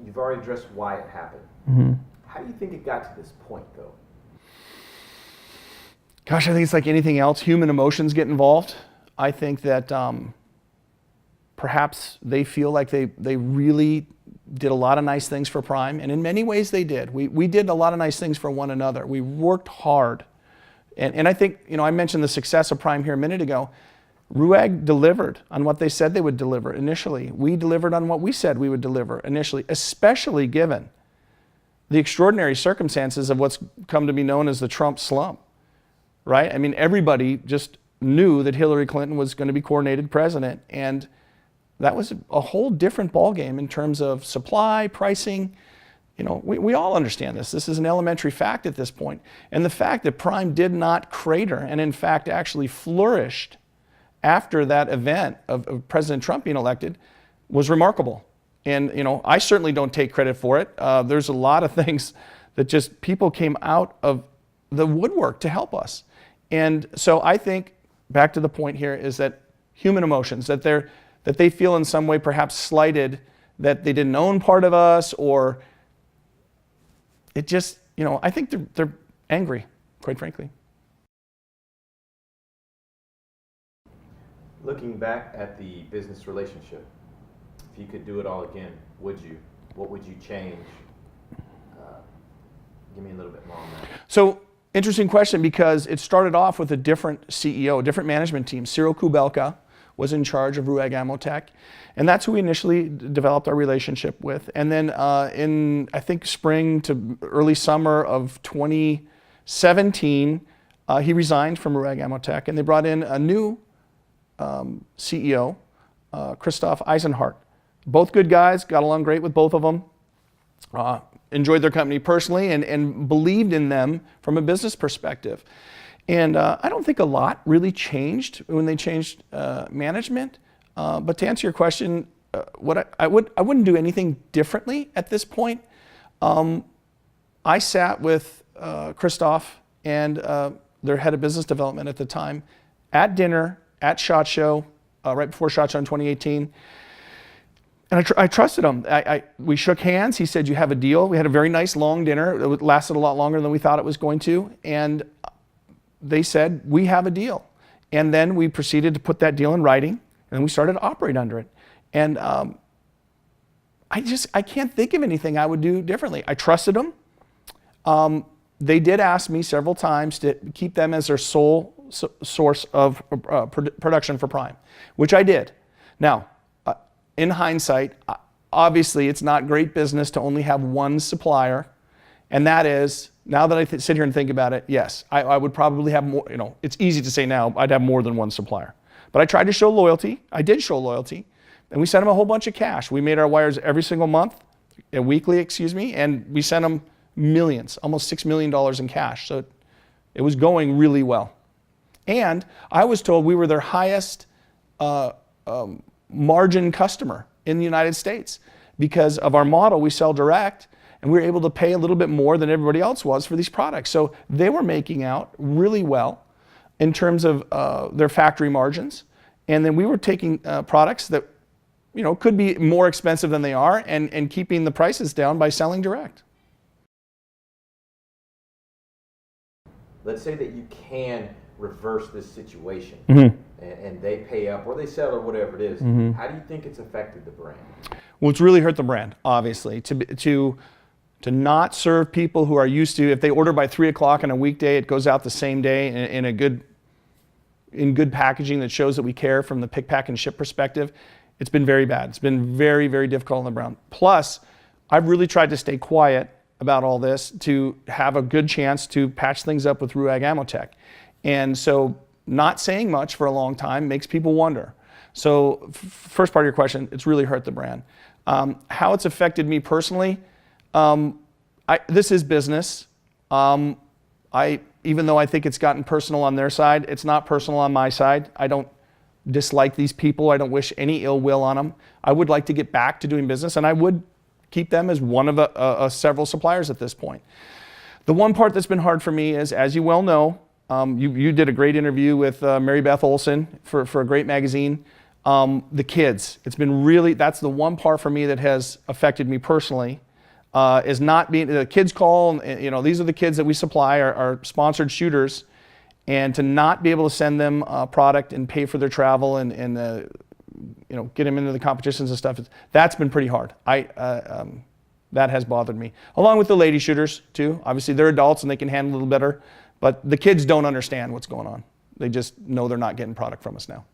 You've already addressed why it happened. How do you think it got to this point, though? Gosh, I think it's like anything else. Human emotions get involved. I think that perhaps they feel like they really did a lot of nice things for Prime, and in many ways they did. We did a lot of nice things for one another. We worked hard. And I think, I mentioned the success of Prime here a minute ago. RUAG delivered on what they said they would deliver initially. We delivered on what we said we would deliver initially, especially given the extraordinary circumstances of what's come to be known as the Trump slump, right? I mean, everybody just knew that Hillary Clinton was going to be coronated president, and that was a whole different ballgame in terms of supply, pricing. We all understand this. This is an elementary fact at this point. And the fact that Prime did not crater and in fact actually flourished after that event of President Trump being elected was remarkable. And I certainly don't take credit for it. There's a lot of things that just people came out of the woodwork to help us. And so I think, back to the point here, is that human emotions, that they feel in some way perhaps slighted, that they didn't own part of us, or it just, I think they're angry, quite frankly. Looking back at the business relationship, if you could do it all again, would you? What would you change? Give me a little bit more on that. So, interesting question, because it started off with a different CEO, a different management team. Cyril Kubelka was in charge of RUAG Amotech, and that's who we initially developed our relationship with. And then in, I think, spring to early summer of 2017, he resigned from RUAG Amotech, and they brought in a new CEO, Christoph Eisenhardt. Both good guys, got along great with both of them, enjoyed their company personally, and believed in them from a business perspective. And I don't think a lot really changed when they changed management. But to answer your question, I wouldn't do anything differently at this point. I sat with Christoph and their head of business development at the time at dinner at SHOT Show, right before SHOT Show in 2018. And I trusted him. We shook hands. He said, "You have a deal." We had a very nice long dinner. It lasted a lot longer than we thought it was going to. And they said, "We have a deal." And then we proceeded to put that deal in writing, and we started to operate under it. And I can't think of anything I would do differently. I trusted them. They did ask me several times to keep them as their sole source of production for Prime, which I did. Now, in hindsight, obviously it's not great business to only have one supplier, and that is, now that I sit here and think about it, yes, I would probably have more. It's easy to say now I'd have more than one supplier. But I tried to show loyalty. I did show loyalty. And we sent them a whole bunch of cash. We made our wires every single month, weekly, and we sent them millions, almost $6 million in cash. So it was going really well. And I was told we were their highest margin customer in the United States. Because of our model, we sell direct, and we were able to pay a little bit more than everybody else was for these products. So they were making out really well in terms of their factory margins. And then we were taking products that could be more expensive than they are, and keeping the prices down by selling direct. Let's say that you can reverse this situation, Mm-hmm. and they pay up or they sell or whatever it is. Mm-hmm. How do you think it's affected the brand? Well, it's really hurt the brand, obviously. To not serve people who are used to, if they order by 3 o'clock on a weekday, it goes out the same day in good packaging that shows that we care from the pick, pack, and ship perspective. It's been very bad. It's been very, very difficult on the brand. Plus, I've really tried to stay quiet about all this to have a good chance to patch things up with RUAG Amotech. And so not saying much for a long time makes people wonder. So first part of your question, it's really hurt the brand. How it's affected me personally, this is business. Even though I think it's gotten personal on their side, it's not personal on my side. I don't dislike these people. I don't wish any ill will on them. I would like to get back to doing business, and I would keep them as one of several suppliers at this point. The one part that's been hard for me is, as you well know, you did a great interview with Mary Beth Olson for a great magazine. The kids, it's been really, that's the one part for me that has affected me personally, is not being, the kids call, and, these are the kids that we supply, our sponsored shooters, and to not be able to send them product and pay for their travel and get them into the competitions and stuff, that's been pretty hard. That has bothered me. Along with the lady shooters too. Obviously they're adults and they can handle it a little better, but the kids don't understand what's going on. They just know they're not getting product from us now.